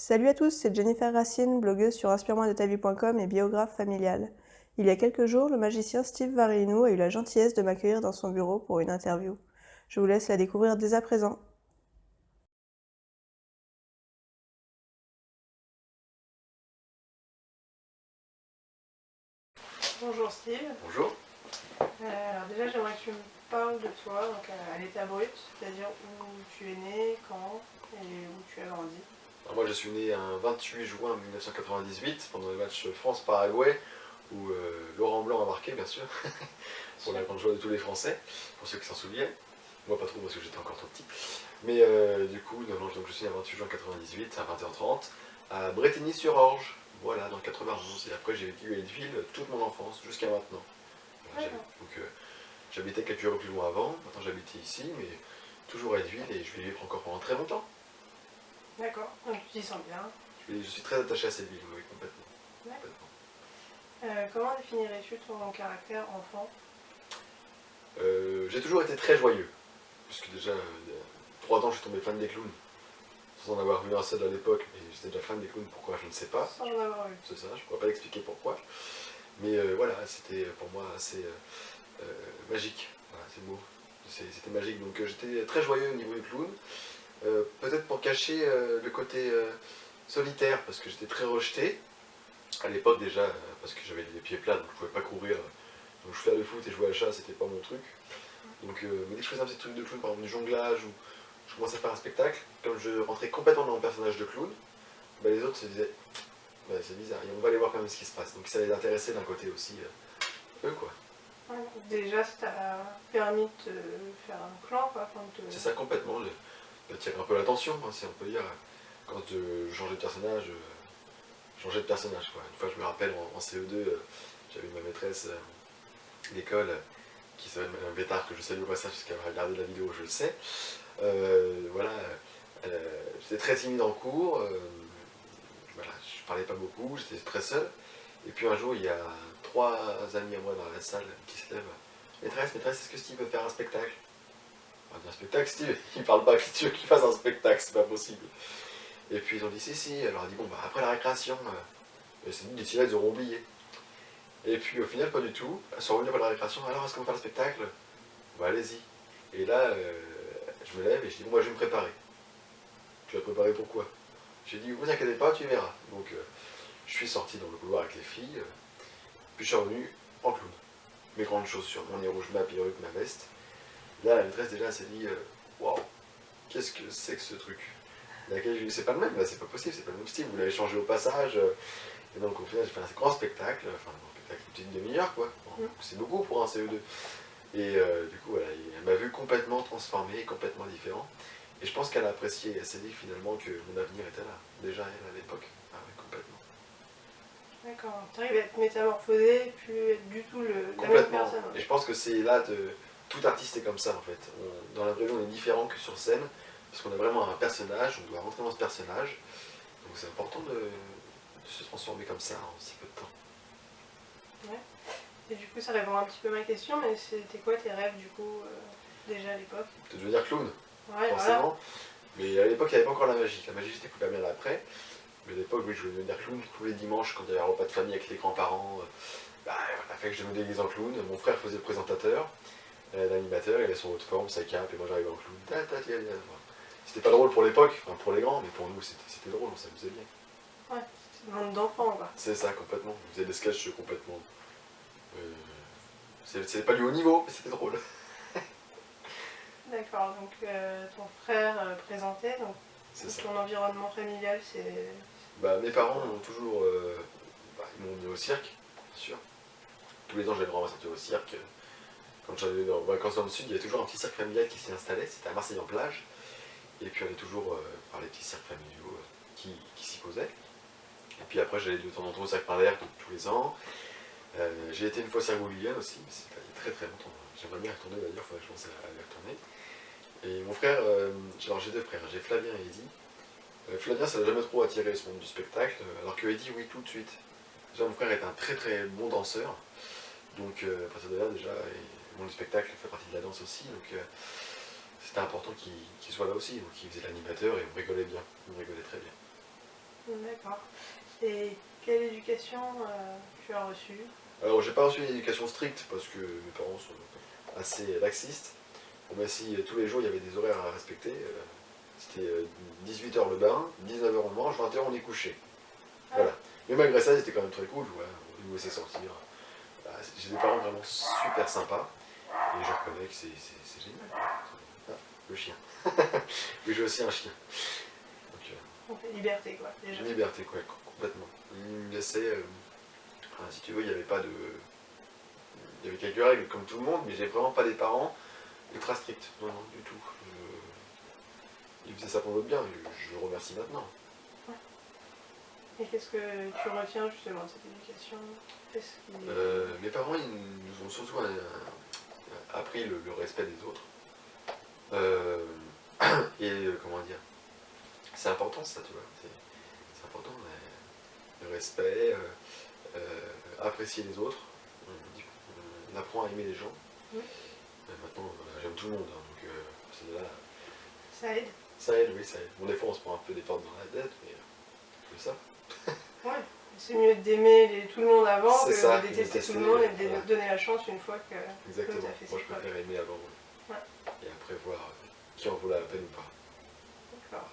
Salut à tous, c'est Jennifer Racine, blogueuse sur inspire-moi-de-ta-vie.com et biographe familiale. Il y a quelques jours, le magicien Steve Varinou a eu la gentillesse de m'accueillir dans son bureau pour une interview. Je vous laisse la découvrir dès à présent. Bonjour Steve. Bonjour. Alors déjà j'aimerais que tu me parles de toi, donc à l'état brut, c'est-à-dire où tu es né, quand et où tu as grandi. Alors moi je suis né un 28 juin 1998 pendant le match France-Paraguay où Laurent Blanc a marqué bien sûr, pour la grande joie de tous les Français, pour ceux qui s'en souviennent. Moi pas trop parce que j'étais encore trop petit. Mais du coup, donc je suis né un 28 juin 98 à 20h30 à Brétigny-sur-Orge, voilà, dans le 91. Et après j'ai vécu à Etteville toute mon enfance jusqu'à maintenant. Voilà, j'habitais quelques rues plus loin avant, maintenant j'habitais ici, mais toujours à Etteville et je vais y vivre encore pendant très longtemps. D'accord, donc tu t'y sens bien. Je suis très attaché à cette ville, oui, complètement. D'accord. complètement. Comment définirais-tu ton caractère enfant? J'ai toujours été très joyeux, puisque déjà, il y a 3 ans, je suis tombé fan des clowns, sans en avoir vu un seul à l'époque, mais j'étais déjà fan des clowns, pourquoi, je ne sais pas. Sans en avoir eu. C'est ça, je ne pourrais pas l'expliquer pourquoi. Mais voilà, c'était pour moi assez magique, voilà, c'est le mot. C'était magique, donc j'étais très joyeux au niveau des clowns. Peut-être pour cacher le côté solitaire, parce que j'étais très rejeté, à l'époque déjà, parce que j'avais les pieds plats, donc je pouvais pas courir. Donc je faisais le foot et jouer à la chasse, c'était pas mon truc. Donc mais dès que je faisais un petit truc de clown, par exemple du jonglage, ou je commençais à faire un spectacle, comme je rentrais complètement dans mon personnage de clown, bah, les autres se disaient, bah, c'est bizarre, et on va aller voir quand même ce qui se passe. Donc ça les intéressait d'un côté aussi, eux quoi. Ouais, déjà, ça t'a permis de te faire un clan, quoi. C'est ça complètement, d'attirer un peu l'attention, hein, si on peut dire. Quand je changeais de personnage, quoi. Une fois je me rappelle en CE2, j'avais ma maîtresse d'école qui s'appelle Madame Bétard, que je salue au passage parce qu'elle va regarder la vidéo, je le sais. Voilà, j'étais très timide en cours, voilà, je parlais pas beaucoup, j'étais très seul. Et puis un jour, il y a 3 amis à moi dans la salle qui se lèvent. Maîtresse, est-ce que Steve veut faire un spectacle? On dit un spectacle, Steve? Il parle pas, qu'est-ce que tu veux qu'il fasse un spectacle? C'est pas possible. Et puis ils ont dit si. Alors elle a dit bon, bah après la récréation, c'est dit d'ici là, ils auront oublié. Et puis au final, pas du tout. Ils sont revenus après la récréation. Alors, est-ce qu'on va faire le spectacle? Bah allez-y. Et là, je me lève et je dis bon, moi je vais me préparer. Tu vas te préparer pourquoi? J'ai dit vous inquiétez pas, tu verras. Donc je suis sorti dans le couloir avec les filles, puis je suis revenu en clown. Mes grandes chaussures, mon nez rouge, ma perruque, ma veste. Là, la maîtresse déjà s'est dit waouh, qu'est-ce que c'est que ce truc? Laquelle je lui dis c'est pas le même, là c'est pas possible, c'est pas le même style, vous l'avez changé au passage. Et donc au final j'ai fait un grand spectacle, enfin un spectacle une petite demi-heure quoi. Bon, c'est beaucoup pour un CE2. Et du coup voilà, elle m'a vu complètement transformé, complètement différent. Et je pense qu'elle a apprécié, elle s'est dit finalement que mon avenir était là, déjà elle à l'époque. Ah oui, complètement. D'accord, tu arrives à être métamorphosé, plus être du tout la même Complètement. personne. Et je pense que c'est là tout artiste est comme ça en fait. Dans la vraie vie on est différent que sur scène, parce qu'on a vraiment un personnage, on doit rentrer dans ce personnage. Donc c'est important de se transformer comme ça en si peu de temps. Ouais. Et du coup, ça répond un petit peu à ma question, mais c'était quoi tes rêves du coup, déjà à l'époque? De devenir clown, Ouais, forcément. Voilà. Mais à l'époque, il n'y avait pas encore la magie. La magie, j'ai découvert bien après. Mais à l'époque, oui, je voulais devenir clown tous les dimanches quand il y avait un repas de famille avec les grands-parents. Bah, voilà, fait que je me déguise en clown. Mon frère faisait le présentateur, l'animateur, il avait son haut de forme, sa cape, et moi j'arrivais en clown. C'était pas drôle pour l'époque, enfin pour les grands, mais pour nous c'était drôle, on s'amusait bien. Ouais, c'était le monde d'enfant quoi. C'est ça, complètement. On faisait des sketchs complètement. C'est pas du haut niveau, mais c'était drôle. D'accord, donc ton frère présentait, donc ton environnement familial c'est... Bah, mes parents m'ont toujours... ils m'ont mis au cirque, bien sûr. Tous les ans j'allais vraiment sortir au cirque. Quand j'allais en vacances dans le sud, il y avait toujours un petit cirque familial qui s'y installait, c'était à Marseille en plage. Et puis on est toujours par les petits cirques familiaux qui s'y posaient. Et puis après j'allais de temps en temps au cirque par l'air tous les ans. J'ai été une fois au cirque Boulienne aussi, mais c'était il y a très très longtemps. J'aimerais bien y retourner d'ailleurs, il faudrait que je pense à y retourner. Et mon frère, alors j'ai 2 frères, j'ai Flavien et Eddy. Flavien ça l'a jamais trop attiré ce monde du spectacle, alors que Eddy oui tout de suite. Déjà mon frère est un très très bon danseur, donc à partir de là déjà, et le monde du spectacle fait partie de la danse aussi, donc c'était important qu'il soit là aussi, donc il faisait l'animateur et on rigolait bien, on rigolait très bien. D'accord. Et quelle éducation tu as reçue? Alors, j'ai pas reçu une éducation stricte parce que mes parents sont assez laxistes. Bon, bah, si tous les jours il y avait des horaires à respecter, c'était 18h le bain, 19h on mange, 20h on est couché. Voilà. Mais malgré ça, c'était quand même très cool, ouais, on nous laissait sortir. Bah, j'ai des parents vraiment super sympas et je reconnais que c'est génial. Ah, le chien. Oui, j'ai aussi un chien. Donc, Donc, liberté, quoi, déjà. une liberté, quoi, complètement. Ils me laissaient, enfin, si tu veux, il n'y avait pas de. Il y avait quelques règles comme tout le monde, mais j'ai vraiment pas des parents ultra stricts. Non, non, du tout. Ils faisaient ça pour notre bien, et je le remercie maintenant. Et qu'est-ce que tu retiens justement de cette éducation? Mes parents, ils nous ont surtout appris le respect des autres. Euh, comment dire, c'est important ça, tu vois. C'est important, le respect, apprécier les autres. On apprend à aimer les gens. Oui. Maintenant, j'aime tout le monde, hein, donc là, Ça aide. ça aide, oui, ça aide. Bon, des fois, on se prend un peu des portes dans la tête, mais c'est ça. Ouais. C'est mieux d'aimer tout le monde avant C'est que ça, de détester détester, tout le monde et de voilà. donner la chance une fois que Exactement. l'autre a fait Moi, ses je preuves. préfère aimer avant, Ouais. et après voir qui en vaut la peine ou pas. D'accord.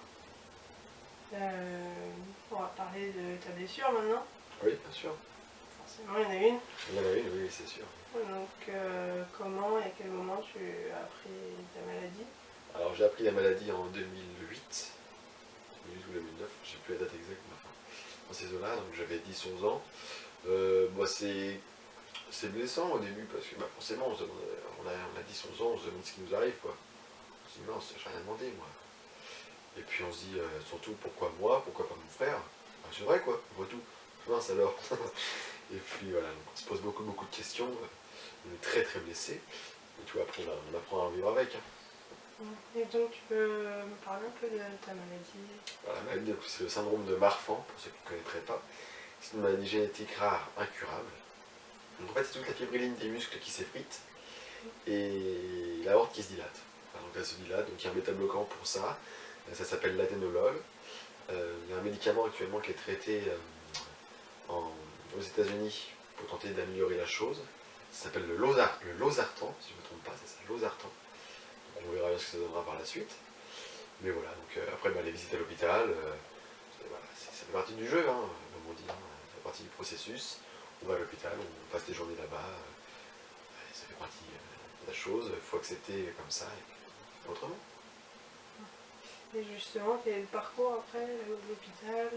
On va parler de ta blessure maintenant. Oui, bien sûr. Forcément, il y en a une. Il y en a une, oui, c'est sûr. Donc, comment et à quel moment tu as appris ta maladie? Alors, j'ai appris la maladie en 2008 ou 2009, je sais plus la date exacte, mais enfin, dans ces eaux-là, donc j'avais 10-11 ans. Moi, c'est blessant au début, parce que bah, forcément, on a 10-11 ans, on se demande ce qui nous arrive, quoi. On se dit, non, j'ai rien demandé, moi. Et puis on se dit, surtout, pourquoi moi, pourquoi pas mon frère? Bah, c'est vrai, quoi, on voit tout. Mince alors. Et puis voilà, donc on se pose beaucoup, beaucoup de questions. On est très, très blessé. Et tu vois, après, on apprend à en vivre avec. Hein. Et donc, tu peux me parler un peu de ta maladie? Voilà, la maladie, c'est le syndrome de Marfan, pour ceux qui ne connaîtraient pas. C'est une maladie génétique rare, incurable. Donc en fait, c'est toute la fibrilline des muscles qui s'effrite et l'aorte qui se dilate. Enfin, donc elle se dilate, donc il y a un bêta-bloquant pour ça. Ça s'appelle l'athénolol. Il y a un médicament actuellement qui est traité aux États-Unis pour tenter d'améliorer la chose. Ça s'appelle le losartan, si je ne me trompe pas, c'est ça, losartan. Donc on verra bien ce que ça donnera par la suite. Mais voilà, donc après les visites à l'hôpital, voilà, ça fait partie du jeu, hein, comme on dit, hein, ça fait partie du processus. On va à l'hôpital, on passe des journées là-bas, ça fait partie de la chose, il faut accepter comme ça et puis autrement. Et justement, quel est le parcours après l'hôpital?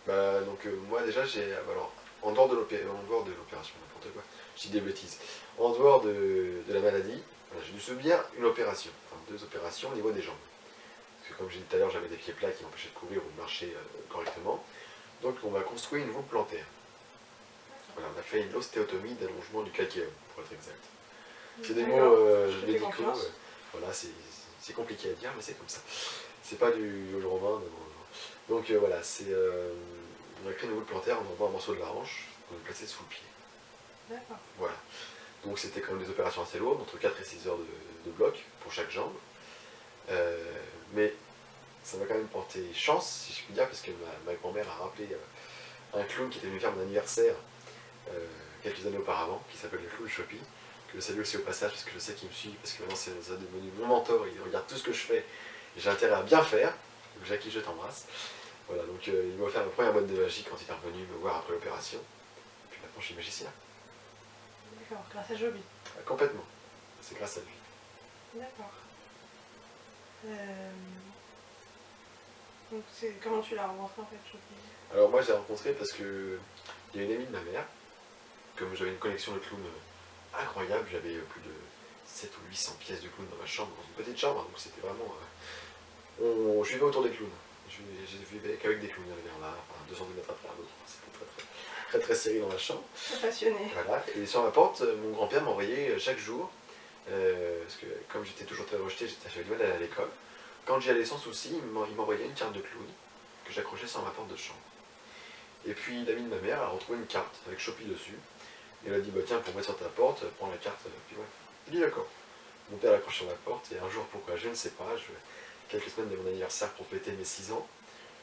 Bah, donc moi déjà alors en dehors de l'opération, n'importe quoi, je dis des bêtises. En dehors de la maladie, voilà, j'ai dû subir une opération, enfin 2 opérations au niveau des jambes. Parce que comme j'ai dit tout à l'heure, j'avais des pieds plats qui m'empêchaient de courir ou de marcher correctement. Donc on m'a construit une voûte plantaire. Voilà, on a fait une ostéotomie d'allongement du calcaeum, pour être exact. C'est des mots médicaux. Voilà, c'est compliqué à dire, mais c'est comme ça. C'est pas du jour au lendemain. Donc voilà, on a créé une voûte plantaire, on envoie un morceau de la hanche, on est placé sous le pied. D'accord. Voilà. Donc c'était quand même des opérations assez lourdes, entre 4 et 6 heures de bloc pour chaque jambe. Mais ça m'a quand même porté chance, si je puis dire, parce que ma grand-mère a rappelé un clown qui était venu faire mon anniversaire quelques années auparavant, qui s'appelle le clown Chopi, que je salue aussi au passage, parce que je sais qu'il me suit, parce que maintenant c'est devenu mon mentor, il regarde tout ce que je fais, et j'ai intérêt à bien faire. Donc Jackie, je t'embrasse. Voilà, donc il m'a offert ma première boîte de magie quand il est revenu me voir après l'opération. Et puis maintenant je suis magicien. D'accord, grâce à Joby. Complètement. C'est grâce à lui. D'accord. Donc comment tu l'as rencontré en fait, Joby? Alors moi je l'ai rencontré parce que il y a une amie de ma mère, comme j'avais une collection de clowns incroyable, j'avais plus de 700 ou 800 pièces de clowns dans ma chambre, dans une petite chambre, donc c'était vraiment... je vivais autour des clowns. Je vivais qu'avec des clowns, il y en avait un là, enfin 2 cm après un autre, c'était très, très serré dans la chambre. Très passionné. Voilà, et sur ma porte, mon grand-père m'envoyait chaque jour, parce que comme j'étais toujours très rejeté, j'avais du mal à aller à l'école. Quand j'y allais sans souci, il m'envoyait une carte de clown que j'accrochais sur ma porte de chambre. Et puis l'ami de ma mère a retrouvé une carte avec Chopi dessus. Et elle a dit, bah tiens, pour mettre sur ta porte, prends la carte, puis ouais. Il dit d'accord. Mon père l'accroche sur la porte, et un jour, pourquoi, je ne sais pas, quelques semaines de mon anniversaire pour fêter mes 6 ans,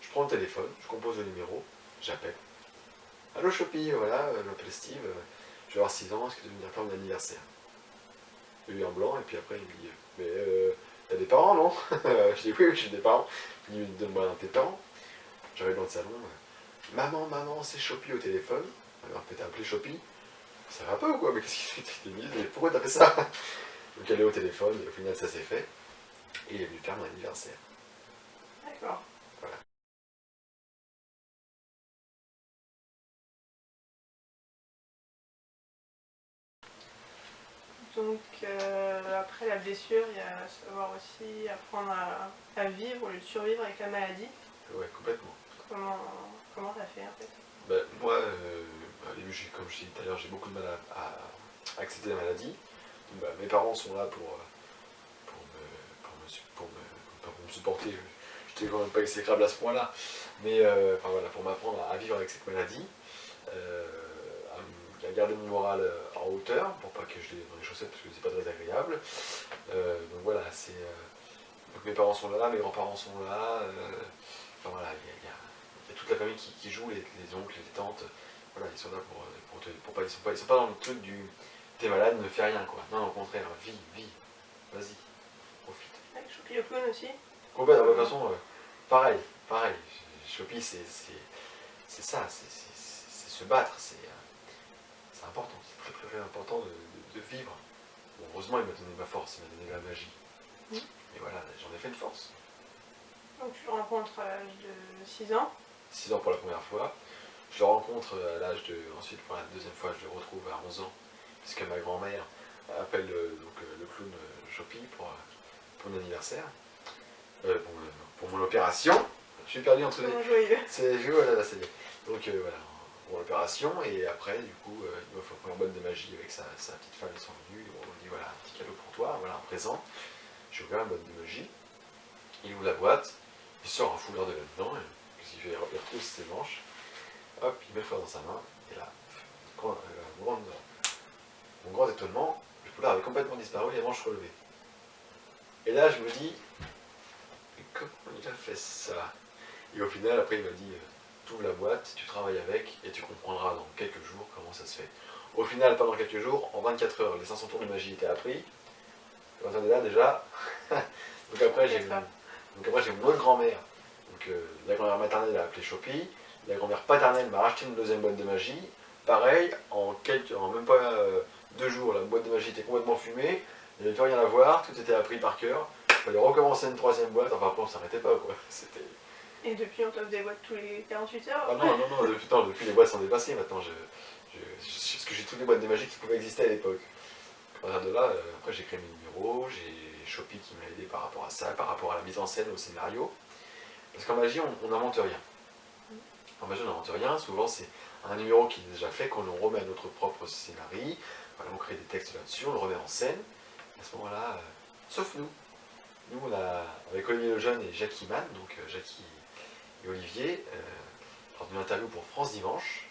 je prends le téléphone, je compose le numéro, j'appelle. Allô Shopee, voilà, je m'appelle Steve, je vais avoir 6 ans, est-ce que tu veux venir faire mon anniversaire? Lui en blanc, et puis après il me dit, mais t'as des parents, non? Je dis oui, oui, j'ai des parents. Il me dit, donne-moi un de tes parents. J'arrive dans le salon, maman, c'est Shopee au téléphone. Alors, en fait, t'as appelé Shopee. Ça va pas ou quoi? Mais qu'est-ce que tu t'es mis? Mais pourquoi t'as fait ça? Donc elle est au téléphone, et au final ça s'est fait. Et il est venu faire mon anniversaire. D'accord. Voilà. Donc, après la blessure, il y a savoir aussi apprendre à vivre au lieu de survivre avec la maladie. Ouais, complètement. Comment t'as fait en fait? Ben, moi, au début, comme je disais tout à l'heure, j'ai beaucoup de mal à accepter la maladie. Donc, mes parents sont là pour me supporter. J'étais quand même pas exécrable à ce point-là. Mais enfin, voilà, pour m'apprendre à vivre avec cette maladie, à garder mon moral en hauteur, pour pas que je l'ai dans les chaussettes, parce que c'est pas très agréable. Donc voilà, donc mes parents sont là, mes grands-parents sont là. Enfin voilà, il y a toute la famille qui joue, les oncles, les tantes. Voilà, ils sont là pour pas, ils sont pas dans le truc du t'es malade, ne fais rien quoi. Non, au contraire, vis, vas-y, profite. Avec Choupi le clown aussi. Complètement, de toute façon, pareil. Shopee, c'est ça, c'est se battre, c'est important, c'est très important de vivre. Bon, heureusement, il m'a donné ma force, il m'a donné la magie. Et voilà, j'en ai fait une force. Donc tu le rencontres à l'âge de 6 ans. 6 ans pour la première fois. Je le rencontre à l'âge de. Ensuite, pour la deuxième fois, je le retrouve à 11 ans, puisque ma grand-mère appelle le clown Shopee pour mon anniversaire. Pour mon opération. Je suis perdu entre les. C'est voilà, là, c'est donc voilà, pour l'opération, et après, du coup, il m'a fait une boîte de magie avec sa petite femme, ils sont venus, on me dit voilà, un petit cadeau pour toi, voilà, un présent. J'ai ouvert la boîte de magie, il ouvre la boîte, il sort un foulard de là-dedans, il retrouve ses manches, hop, il met le foulard dans sa main, et là, mon grand étonnement, le foulard avait complètement disparu, les manches relevées. Et là, je me dis, mais comment il a fait ça? Et au final, après, il m'a dit, tu ouvres la boîte, tu travailles avec, et tu comprendras dans quelques jours comment ça se fait. Au final, pas dans quelques jours, en 24 heures, les 500 tours de magie étaient appris. Quand on est là, déjà. Donc après, j'ai mon autre grand-mère. Donc la grand-mère maternelle a appelé Shopee. La grand-mère paternelle m'a racheté une deuxième boîte de magie. Pareil, en même pas 2 jours, la boîte de magie était complètement fumée. Il n'y avait plus rien à voir, tout était appris par cœur. Il fallait recommencer une troisième boîte. Enfin après, on s'arrêtait pas quoi. C'était. Et depuis, on t'offre des boîtes tous les 48 heures? Ah non, depuis les boîtes sont dépassées maintenant. Parce que j'ai toutes les boîtes de magie qui pouvaient exister à l'époque. À partir de là, après j'ai créé mes numéros, j'ai Shopee qui m'a aidé par rapport à ça, par rapport à la mise en scène, au scénario. Parce qu'en magie, on n'invente rien. En magie, on n'invente rien. Souvent, c'est un numéro qui est déjà fait, qu'on le remet à notre propre scénario. Voilà, on crée des textes là-dessus, on le remet en scène. À ce moment-là, sauf nous. Nous, avec Olivier Lejeune et Jackie Mann, donc Jackie et Olivier, lors d'une interview pour France Dimanche,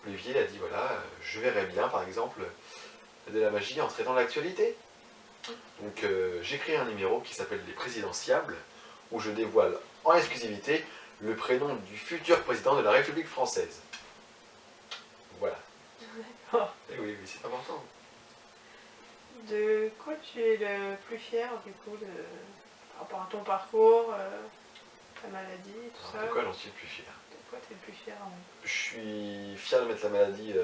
Olivier a dit voilà, je verrais bien, par exemple, de la magie en traitant l'actualité. Donc j'ai créé un numéro qui s'appelle Les Présidentiables, où je dévoile en exclusivité le prénom du futur président de la République française. Voilà. D'accord. Et oui, c'est important. De quoi tu es le plus fier du coup par rapport à ton parcours, ta maladie, tout ça? De quoi j'en suis le plus fier? De quoi tu es le plus fier? Je suis fier de mettre la maladie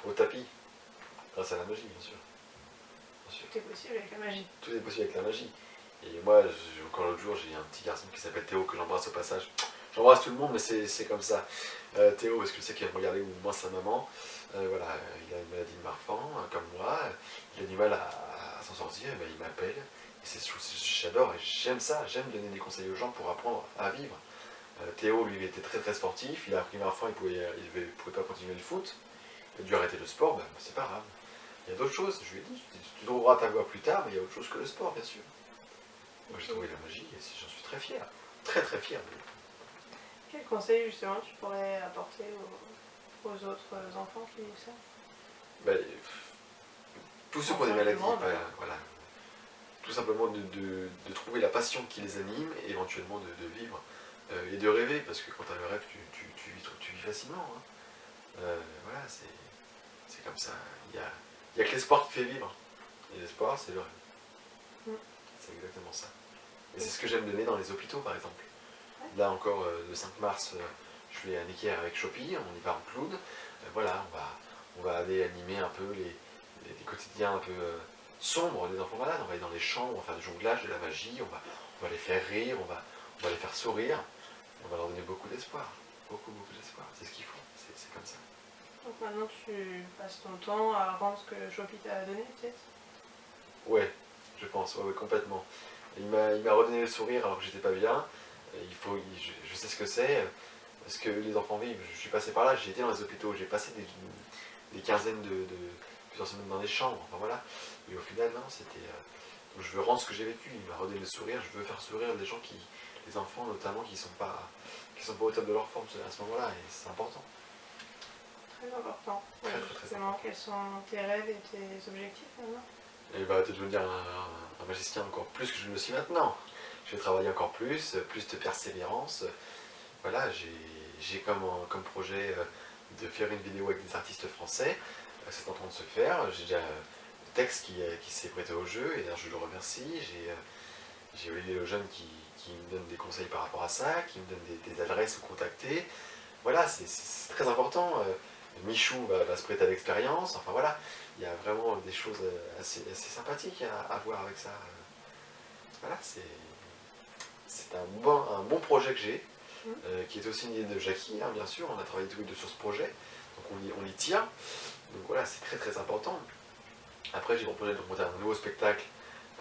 au tapis, grâce à la magie, bien sûr. Tout est possible avec la magie. Tout est possible avec la magie. Et moi, encore l'autre jour, j'ai un petit garçon qui s'appelle Théo, que j'embrasse au passage. J'embrasse tout le monde, mais c'est comme ça. Théo, parce que je sais qu'il va me regarder, ou moins sa maman. Voilà, il a une maladie de Marfan, comme moi. Il a du mal à s'en sortir, et ben, il m'appelle. Et j'adore, et j'aime ça. J'aime donner des conseils aux gens pour apprendre à vivre. Théo, lui, il était très sportif. Il a appris Marfan, il pouvait pas continuer le foot. Il a dû arrêter le sport, ben, c'est pas grave. Il y a d'autres choses, je lui ai dit, tu trouveras ta voie plus tard, mais il y a autre chose que le sport, bien sûr. Moi j'ai trouvé la magie et j'en suis très fier. Très fier. Quel conseil justement tu pourrais apporter aux autres enfants qui vivent ça? Ben, tous ceux qui ont des maladies, voilà. Tout simplement de trouver la passion qui les anime et éventuellement de vivre et de rêver, parce que quand tu as le rêve, tu vis facilement. Hein. Voilà, c'est comme ça. Il y a que l'espoir qui fait vivre. Et l'espoir, c'est le rêve. Mm. C'est exactement ça. Et c'est ce que j'aime donner dans les hôpitaux, par exemple. Là encore, le 5 mars, je vais à Necker avec Chopi, on y va en clown. Voilà, on va aller animer un peu les quotidiens un peu sombres des enfants malades. On va aller dans les chambres, on va faire du jonglage, de la magie, on va les faire rire, on va les faire sourire. On va leur donner beaucoup d'espoir. Beaucoup d'espoir. C'est ce qu'il faut. C'est comme ça. Donc maintenant tu passes ton temps à rendre ce que Chopi t'a donné, peut-être? Ouais, je pense, ouais, complètement. Il m'a redonné le sourire alors que j'étais pas bien. Je sais ce que c'est. Parce que les enfants vivent, je suis passé par là, j'ai été dans les hôpitaux, j'ai passé des quinzaines plusieurs semaines dans les chambres, enfin voilà. Et au final, non, c'était. Je veux rendre ce que j'ai vécu, il m'a redonné le sourire, je veux faire sourire des gens les enfants notamment qui sont pas au top de leur forme à ce moment-là, et c'est important. Très important. Très, Oui, très, très justement, important. quels sont tes rêves et tes objectifs maintenant? Et bah, de devenir un magicien encore plus que je ne le suis maintenant. Je vais travailler encore plus de persévérance. Voilà, j'ai comme projet de faire une vidéo avec des artistes français. C'est en train de se faire. J'ai déjà le texte qui s'est prêté au jeu, et d'ailleurs je le remercie. J'ai Olivier Lejeune qui me donne des conseils par rapport à ça, qui me donne des adresses où contacter. Voilà, c'est très important. Michou va se prêter à l'expérience. Enfin voilà, il y a vraiment des choses assez sympathiques à voir avec ça. Voilà, c'est un bon projet que j'ai, qui est aussi une idée de Jackie, hein, bien sûr. On a travaillé tous les deux sur ce projet, donc on y tient. Donc voilà, c'est très très important. Après, j'ai pour projet de monter un nouveau spectacle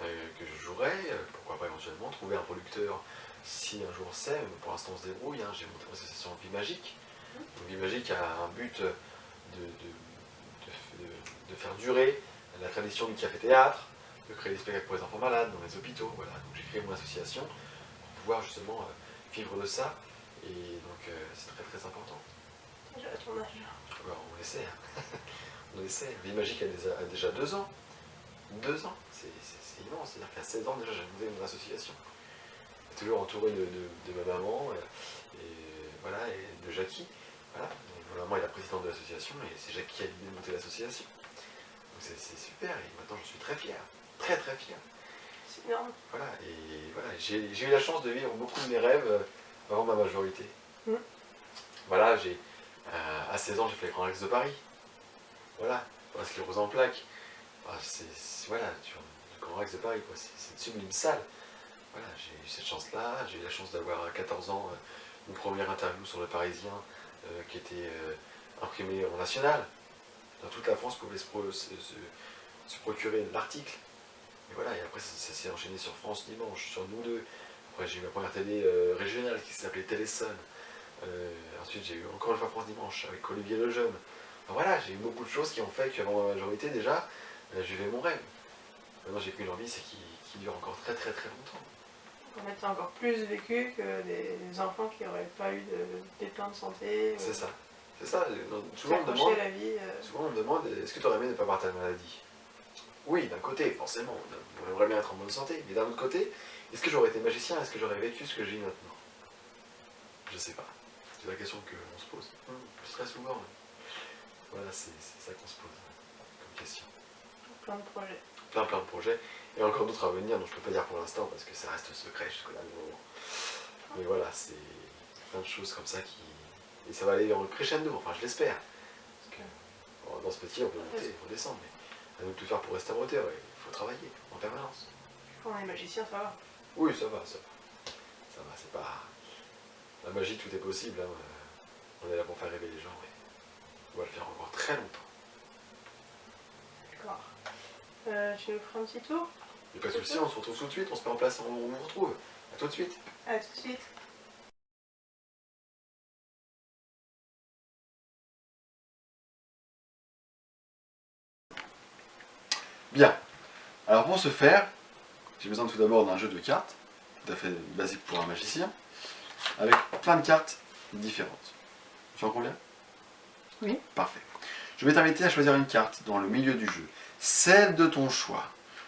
que je jouerai, pourquoi pas éventuellement trouver un producteur si un jour c'est, mais pour l'instant on se débrouille. Hein. J'ai monté l'association Vie Magique. Donc, Vie Magique a un but de faire durer la tradition du café-théâtre, de créer des spectacles pour les enfants malades dans les hôpitaux. Voilà. Donc j'ai créé mon association pour pouvoir justement vivre de ça, et donc c'est très très important. Déjà à ton âge. Alors, on essaie. On essaie. Vie Magique a déjà 2 ans. 2 ans, c'est immense. C'est-à-dire qu'à 16 ans déjà j'ai monté mon association. Toujours entouré de ma maman voilà, et de Jackie. Voilà. Donc, ma maman est la présidente de l'association et c'est Jackie qui a l'idée de monter l'association. Donc c'est super, et maintenant je suis très fier. Très très fier. C'est énorme. Voilà, et voilà, j'ai eu la chance de vivre beaucoup de mes rêves avant ma majorité. Voilà, à 16 ans j'ai fait le Grand Rex de Paris. Voilà, pour la sclérose en plaques. Voilà, le Grand Rex de Paris, c'est une sublime salle. Voilà, j'ai eu cette chance-là. J'ai eu la chance d'avoir à 14 ans mon premier interview sur Le Parisien qui était imprimé en national. Dans toute la France, pouvait se procurer l'article. Et voilà, et après ça s'est enchaîné sur France Dimanche, sur Nous Deux. Après j'ai eu ma première télé régionale qui s'appelait Téléson. Ensuite j'ai eu encore une fois France Dimanche avec Olivier Lejeune. Enfin, voilà, j'ai eu beaucoup de choses qui ont fait qu'avant ma majorité déjà, j'ai fait mon rêve. Maintenant j'ai qu'une envie, c'est qu'il dure encore très très très longtemps. En fait, c'est encore plus vécu que des enfants qui n'auraient pas eu de pépins de santé. C'est ça. C'est ça. Souvent on me demande est-ce que tu aurais aimé ne pas avoir ta maladie? Oui, d'un côté, forcément, on aimerait bien être en bonne santé, mais d'un autre côté, est-ce que j'aurais été magicien? Est-ce que j'aurais vécu ce que j'ai maintenant? Je sais pas. C'est la question qu'on se pose. Très souvent. Voilà, c'est ça qu'on se pose comme question. Plein de projets. Plein de projets. Et encore d'autres à venir, dont je ne peux pas dire pour l'instant, parce que ça reste secret jusqu'au dernier moment. Mais voilà, c'est plein de choses comme ça qui... Et ça va aller en crescendo, enfin je l'espère. Parce que dans ce métier, on peut monter, on peut descendre, mais à nous de tout faire pour rester à hauteur, il faut travailler en permanence. Quand on est magicien, ça va. Oui, ça va. Ça va, c'est pas... La magie, tout est possible. Hein. On est là pour faire rêver les gens, mais on va le faire encore très longtemps. D'accord. Tu nous feras un petit tour? Il n'y a pas de souci, on se retrouve tout de suite, on se met en place, on vous retrouve. A tout de suite. À tout de suite. Bien. Alors pour ce faire, j'ai besoin tout d'abord d'un jeu de cartes, tout à fait basique pour un magicien, avec plein de cartes différentes. Tu en conviens? Oui. Parfait. Je vais t'inviter à choisir une carte dans le milieu du jeu, celle de ton choix.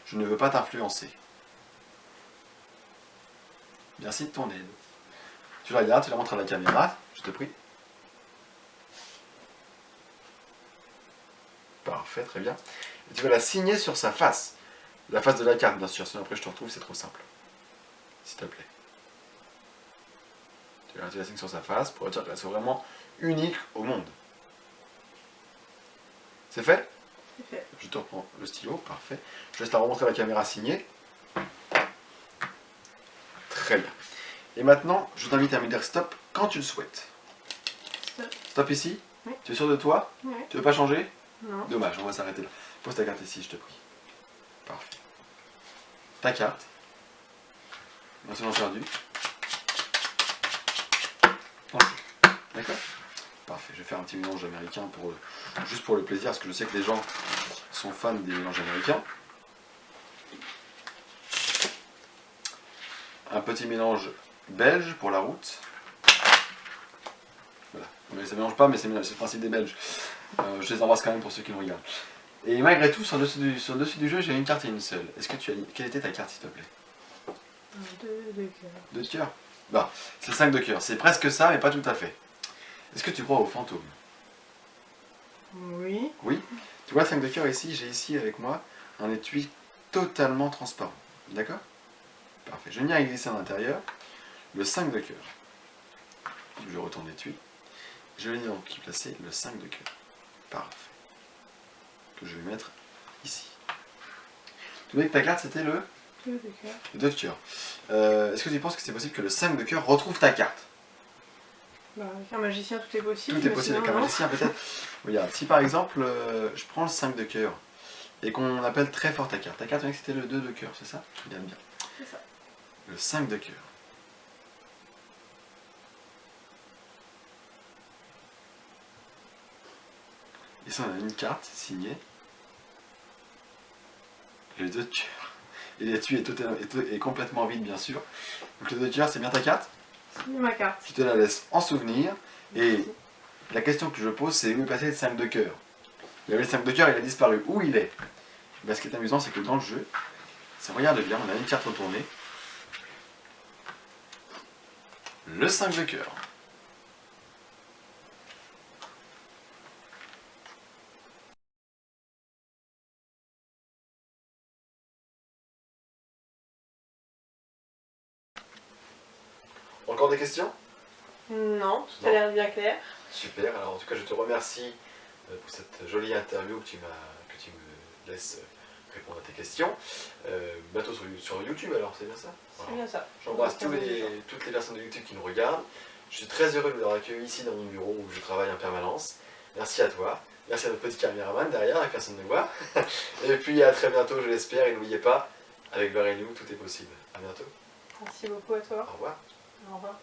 Je ne veux pas t'influencer. Merci de ton aide. Tu la regardes, tu la montres à la caméra, je te prie. Parfait, très bien. Et tu vas la signer sur sa face. La face de la carte, bien sûr, sinon après je te retrouve, c'est trop simple. S'il te plaît. Tu la signes sur sa face pour dire qu'elle soit vraiment unique au monde. C'est fait? C'est fait. Je te reprends le stylo, parfait. Je laisse la remontrer à la caméra signée. Très bien. Et maintenant, je t'invite à me dire stop quand tu le souhaites. Stop. Stop ici? Oui. Tu es sûr de toi? Oui. Tu veux pas changer? Non. Dommage, on va s'arrêter là. Pose ta carte ici, je te prie. Parfait. Ta carte. Maintenant perdu. D'accord? Parfait. Je vais faire un petit mélange américain juste pour le plaisir, parce que je sais que les gens sont fans des mélanges américains. Un petit mélange belge pour la route. Voilà. Mais ça ne mélange pas, mais c'est le principe des Belges. Je les embrasse quand même pour ceux qui nous regardent. Et malgré tout, sur le dessus du jeu, j'ai une carte et une seule. Est-ce que tu as... Quelle était ta carte, s'il te plaît? Deux cœurs. Deux de cœur. Bah, c'est 5 de cœur. C'est presque ça, mais pas tout à fait. Est-ce que tu crois aux fantômes? Oui. Oui. Tu vois, 5 de cœur ici, j'ai ici avec moi un étui totalement transparent. D'accord? Parfait. Je viens glisser à l'intérieur le 5 de cœur. Je retourne l'étui. Je vais donc y placer le 5 de cœur. Parfait. Que je vais mettre ici. Tu vois que ta carte c'était le 2 de cœur. 2 de cœur. Est-ce que tu penses que c'est possible que le 5 de cœur retrouve ta carte? Bah, avec un magicien, tout est possible. Tout est possible avec un magicien peut-être. Regarde, si par exemple je prends le 5 de cœur et qu'on appelle très fort ta carte. Ta carte, c'était le 2 de cœur, c'est ça? Regarde bien. C'est ça. Le 5 de cœur. Ici on a une carte signée. Le 2 de cœur. Et l'étui est complètement vide bien sûr. Donc le 2 de cœur, c'est bien ta carte? C'est ma carte. Je te la laisse en souvenir. Et la question que je pose, c'est où est passé le 5 de cœur? Il y avait le 5 de cœur, il a disparu. Où il est? Ben, ce qui est amusant, c'est que dans le jeu, si on regarde bien, on a une carte retournée. Le 5 de cœur. Encore des questions? Non, tout a Non. l'air bien clair. Super, alors en tout cas je te remercie pour cette jolie interview que tu me laisses répondre à tes questions. Bientôt sur YouTube alors, c'est bien ça? C'est bien ça. J'embrasse toutes les personnes de YouTube qui nous regardent. Je suis très heureux de vous avoir accueilli ici dans mon bureau où je travaille en permanence. Merci à toi. Merci à notre petit caméraman derrière, et personne ne voit. Et puis à très bientôt, je l'espère. Et n'oubliez pas, avec Varenou, tout est possible. À bientôt. Merci beaucoup à toi. Au revoir. Au revoir.